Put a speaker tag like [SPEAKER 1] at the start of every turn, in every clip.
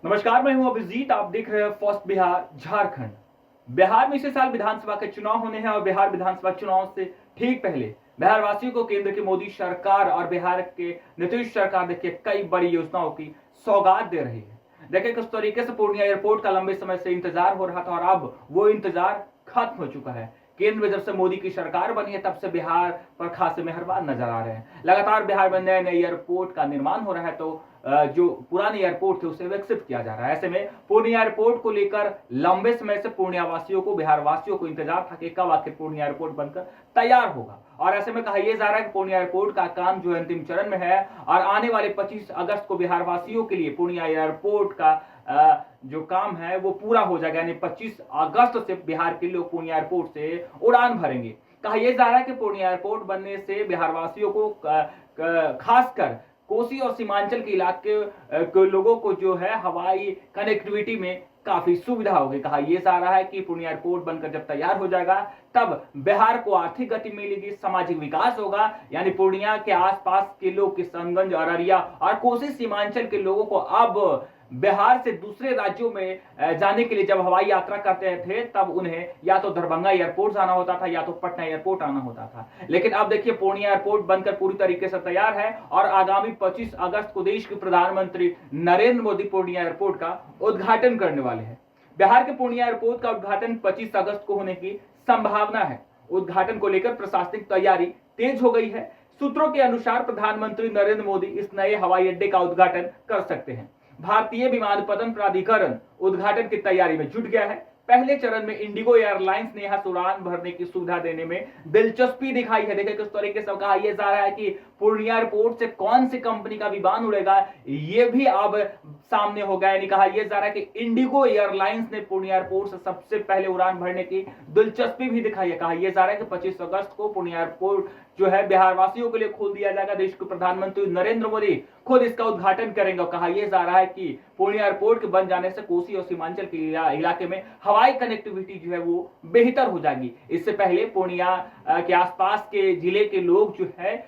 [SPEAKER 1] नमस्कार, मैं हूं अभिजीत। आप देख रहे हैं फर्स्ट बिहार झारखंड। बिहार में इसी साल विधानसभा के चुनाव होने हैं और बिहार विधानसभा चुनाव से ठीक पहले बिहार वासियों को केंद्र की मोदी सरकार और बिहार के नीतीश सरकार देखिए कई बड़ी योजनाओं की सौगात दे रही है। देखिए किस तरीके से पूर्णिया एयरपोर्ट का लंबे समय से इंतजार हो रहा था और अब वो इंतजार खत्म हो चुका है। केंद्र में जब से मोदी की सरकार बनी है तब से बिहार पर खासे मेहरबान नजर आ रहे हैं। लगातार बिहार में नए नए एयरपोर्ट का निर्माण हो रहा है, तो जो पुराने एयरपोर्ट थे उसे विकसित किया जा रहा है। ऐसे में पूर्णिया एयरपोर्ट को लेकर लंबे समय से पूर्णिया वासियों को, बिहार वासियों को इंतजार था कि कब आखिर पूर्णिया एयरपोर्ट बनकर तैयार होगा। और ऐसे में कहा यह जा रहा है कि पूर्णिया एयरपोर्ट का काम जो अंतिम चरण में है और आने वाले 25 अगस्त को बिहार वासियों के लिए पूर्णिया एयरपोर्ट का जो काम है वो पूरा हो जाएगा। यानी 25 अगस्त से बिहार के लोग पूर्णिया एयरपोर्ट से उड़ान भरेंगे। कहा यह जा रहा है कि पूर्णिया एयरपोर्ट बनने से बिहार वासियों को खासकर कोसी और सीमांचल के इलाके के लोगों को जो है हवाई कनेक्टिविटी में काफी सुविधा होगी। कहा यह जा रहा है कि पूर्णिया एयरपोर्ट बनकर जब तैयार हो जाएगा तब बिहार को आर्थिक गति मिलेगी, सामाजिक विकास होगा। यानी पूर्णिया के आसपास के लोग, किशनगंज, अररिया और कोसी सीमांचल के लोगों को अब बिहार से दूसरे राज्यों में जाने के लिए जब हवाई यात्रा करते थे तब उन्हें या तो दरभंगा एयरपोर्ट जाना होता था या तो पटना एयरपोर्ट आना होता था। लेकिन अब देखिए पूर्णिया एयरपोर्ट बनकर पूरी तरीके से तैयार है और आगामी 25 अगस्त को देश के प्रधानमंत्री नरेंद्र मोदी पूर्णिया एयरपोर्ट का उद्घाटन करने वाले हैं। बिहार के पूर्णिया एयरपोर्ट का उद्घाटन 25 अगस्त को होने की संभावना है। उद्घाटन को लेकर प्रशासनिक तैयारी तेज हो गई है। सूत्रों के अनुसार प्रधानमंत्री नरेंद्र मोदी इस नए हवाई अड्डे का उद्घाटन कर सकते हैं। भारतीय विमानपत्तन प्राधिकरण उद्घाटन की तैयारी में जुट गया है। पहले चरण में इंडिगो एयरलाइंस ने यहां उड़ान भरने की सुविधा देने में दिलचस्पी दिखाई है। देखिए किस तरीके से कहा यह जा रहा है कि पूर्णिया एयरपोर्ट से कौन सी कंपनी का विमान उड़ेगा यह भी अब सामने हो गया। यानी कहा यह जा रहा है कि इंडिगो एयरलाइंस ने पूर्णिया एयरपोर्ट से सबसे पहले उड़ान भरने की दिलचस्पी भी दिखाई है। कहा यह जा रहा है कि 25 अगस्त को पूर्णिया एयरपोर्ट जो है बिहार वासियों के लिए खोल दिया जाएगा। देश के प्रधानमंत्री नरेंद्र मोदी खुद इसका उद्घाटन करेंगे। कहा यह जा रहा है कि पूर्णिया एयरपोर्ट के बन जाने से कोसी और सीमांचल के इलाके में हवाई कनेक्टिविटी जो है वो बेहतर हो जाएगी। इससे पहले पूर्णिया के आसपास के जिले के लोग जो है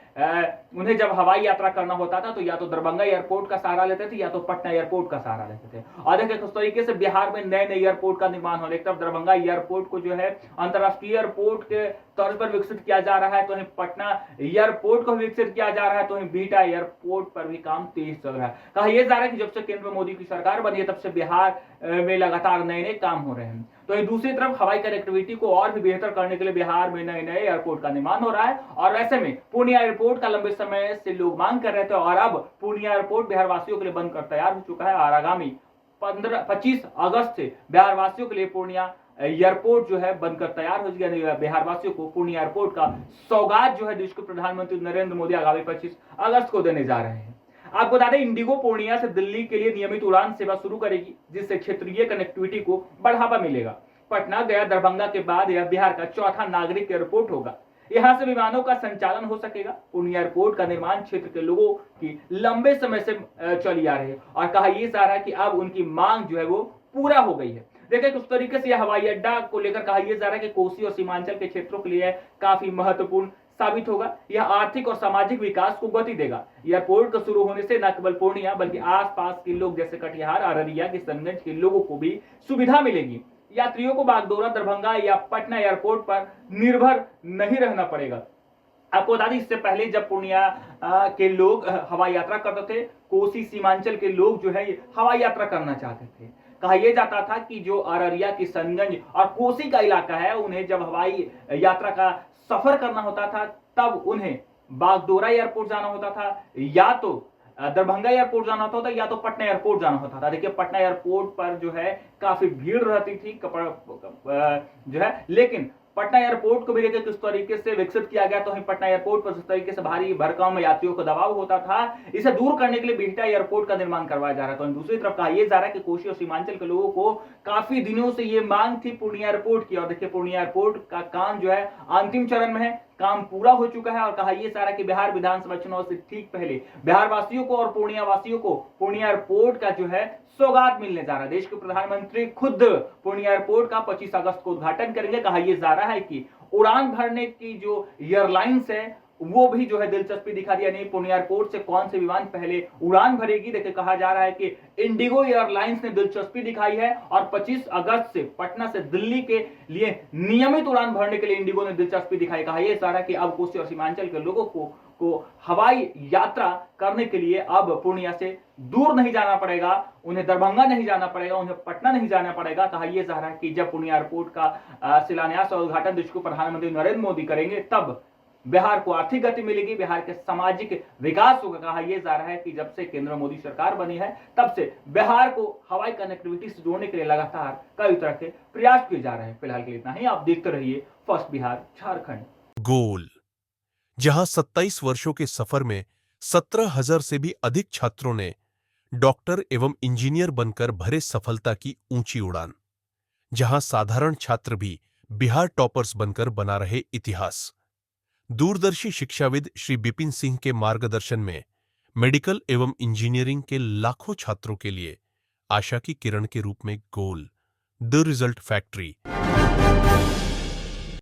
[SPEAKER 1] उन्हें जब हवाई यात्रा करना होता था तो या तो दरभंगा एयरपोर्ट का सहारा लेते थे या तो पटना एयरपोर्ट का सहारा लेते थे। और देखिए किस तरीके से बिहार में नए नए एयरपोर्ट का निर्माण हो रहा है। एक तरफ दरभंगा एयरपोर्ट को जो है अंतरराष्ट्रीय एयरपोर्ट के तौर पर विकसित किया जा रहा है, तो वहीं पटना एयरपोर्ट को विकसित किया जा रहा है, तो वहीं बिहटा एयरपोर्ट पर भी काम तेज चल रहा है। कहा यह जा रहा है कि जब से केंद्र में मोदी की सरकार बनी है तब से बिहार में लगातार नए नए काम हो रहे हैं। तो दूसरी तरफ हवाई कनेक्टिविटी को और भी बेहतर करने के लिए बिहार में नए नए एयरपोर्ट का निर्माण हो रहा है। और ऐसे में पूर्णिया एयरपोर्ट का लंबे समय से लोग मांग कर रहे थे और अब पूर्णिया एयरपोर्ट बिहार वासियों के लिए बनकर तैयार हो चुका है। और आगामी 25 अगस्त से बिहार वासियों के लिए पूर्णिया एयरपोर्ट जो है बनकर तैयार हो गया। बिहार वासियों को पूर्णिया एयरपोर्ट का सौगात जो है देश के प्रधानमंत्री नरेंद्र मोदी आगामी 25 अगस्त को देने जा रहे हैं। आपको बता दें इंडिगो पूर्णिया से दिल्ली के लिए नियमित उड़ान सेवा शुरू करेगी, जिससे क्षेत्रीय कनेक्टिविटी को बढ़ावा मिलेगा। पटना, गया, दरभंगा के बाद यह बिहार का चौथा नागरिक एयरपोर्ट होगा। यहां से विमानों का संचालन हो सकेगा। पूर्णिया एयरपोर्ट का निर्माण क्षेत्र के लोगों की लंबे समय से चली आ रही है और कहा यह जा रहा है कि अब उनकी मांग जो है वो पूरा हो गई है। देखिए किस तरीके से यह हवाई अड्डा को लेकर कहा यह जा रहा है कि कोसी और सीमांचल के क्षेत्रों के लिए काफी महत्वपूर्ण साबित होगा। यह आर्थिक और सामाजिक विकास को गति देगा। एयरपोर्ट का शुरू होने से न केवल पूर्णिया बल्कि आसपास के लोग जैसे कटिहार, अररिया, किशनगंज के लोगों को भी सुविधा मिलेगी। यात्रियों को बागडोरा, दरभंगा या पटना एयरपोर्ट पर निर्भर नहीं रहना पड़ेगा। आपको बता दें इससे पहले जब पूर्णिया के लोग हवाई यात्रा करते थे, कोसी सीमांचल के लोग जो है हवाई यात्रा करना चाहते थे। कहा यह जाता था कि जो अररिया, किशनगंज और कोसी का इलाका है उन्हें जब हवाई यात्रा का सफर करना होता था तब उन्हें बागडोरा एयरपोर्ट जाना होता था या तो दरभंगा एयरपोर्ट जाना होता था या तो पटना एयरपोर्ट जाना होता था। देखिए पटना एयरपोर्ट पर जो है काफी भीड़ रहती थी जो है, लेकिन पटना एयरपोर्ट को भी देखिए किस तरीके से विकसित किया गया। तो पटना एयरपोर्ट पर जिस तरीके से भारी भरकम यात्रियों को दबाव होता था, इसे दूर करने के लिए बिहटा एयरपोर्ट का निर्माण करवाया जा रहा है। तो दूसरी तरफ कहा यह जा रहा है कि कोसी और सीमांचल के लोगों को काफी दिनों से ये मांग थी पूर्णिया एयरपोर्ट की। और देखिए पूर्णिया एयरपोर्ट का काम जो है अंतिम चरण में है, काम पूरा हो चुका है। और कहा यह सारा कि बिहार विधानसभा चुनाव से ठीक पहले बिहार वासियों को और पूर्णिया वासियों को पूर्णिया एयरपोर्ट का जो है सौगात मिलने जा रहा है। देश के प्रधानमंत्री खुद पूर्णिया एयरपोर्ट का 25 अगस्त को उद्घाटन करेंगे। कहा यह जा रहा है कि उड़ान भरने की जो एयरलाइंस है वो भी जो है दिलचस्पी दिखा दिया। नहीं, पुणे एयरपोर्ट से कौन से विमान पहले उड़ान भरेगी। देखिए, कहा जा रहा है कि इंडिगो एयरलाइंस ने दिलचस्पी दिखाई है और 25 अगस्त से पटना से दिल्ली के लिए नियमित उड़ान भरने के लिए इंडिगो ने दिलचस्पी दिखाई। कहा यह सारा कि अब कोसी और सीमांचल के लोगों को हवाई यात्रा करने के लिए अब पूर्णिया से दूर नहीं जाना पड़ेगा, उन्हें दरभंगा नहीं जाना पड़ेगा, उन्हें पटना नहीं जाना पड़ेगा। कहा यह सहारा कि जब पूर्णिया एयरपोर्ट का शिलान्यास और उद्घाटन देश को प्रधानमंत्री नरेंद्र मोदी करेंगे, तब बिहार को आर्थिक गति मिलेगी, बिहार के सामाजिक विकास होगा। कहा यह जा रहा है कि जब से केंद्र मोदी सरकार बनी है, तब से बिहार को हवाई कनेक्टिविटी से जोड़ने के लिए लगातार कई तरह के प्रयास किए जा रहे हैं। फिलहाल के लिए इतना ही। आप देखते रहिए फर्स्ट बिहार झारखंड।
[SPEAKER 2] गोल, जहां 27 वर्षों के सफर में 17,000 से भी अधिक छात्रों ने डॉक्टर एवं इंजीनियर बनकर भरे सफलता की ऊंची उड़ान, जहां साधारण छात्र भी बिहार टॉपर्स बनकर बना रहे इतिहास। दूरदर्शी शिक्षाविद श्री बिपिन सिंह के मार्गदर्शन में मेडिकल एवं इंजीनियरिंग के लाखों छात्रों के लिए आशा की किरण के रूप में गोल, द रिजल्ट फैक्ट्री